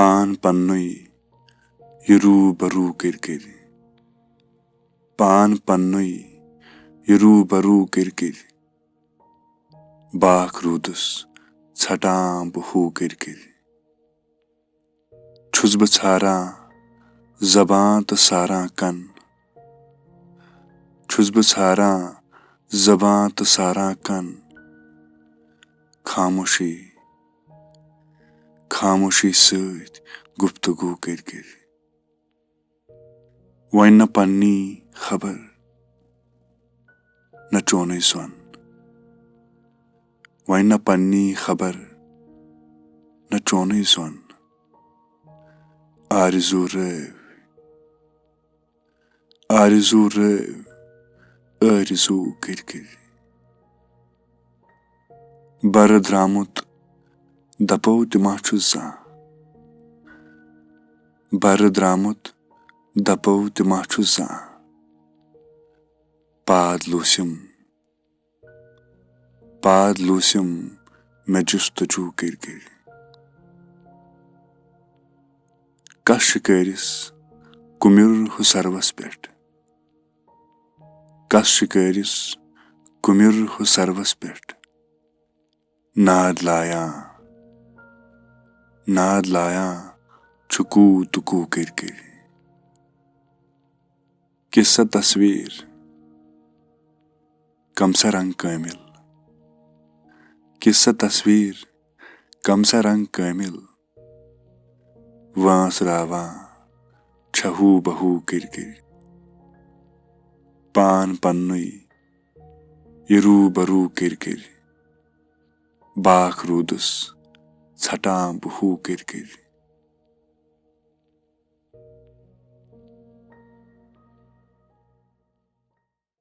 पान पन्नुई ये रूबरू किरकिर पान पन्नुई ये रूबरू किरकिर बाख रूदस छटां बहु किरकिर छुस बह छारां ज़बां तो सारां कन छुस बह छारां ज़बां तो सारां कन खामोशी खामोशी सत गुफ्तगू किरकिर वहीं न पन्नी खबर न चोने सुन वहीं न पन्नी खबर न चोने सुन आरज़ू रेव आरज़ू किरकिर बर द्रामुत दपो तिमा छु ज़ां बर द्रामुत दपो तिमा छु ज़ां पाद लूसिम मैं जुस्तजू किरकिर कश शिकारिस कुमिर हु सर्वस पेट कश शिकारिस कुमिर हु सर्वस पेट नाद लायां चुकू तुकू किरकिर किस्सा तस्वीर कमसा रंग कामिल किस्सा तस्वीर कमसा रंग कामिल वांस रावां छहू बहू किरकिर पान पन्नुई ये रूबरू किरकिर बाख रूदस छटां बहु किरकिर।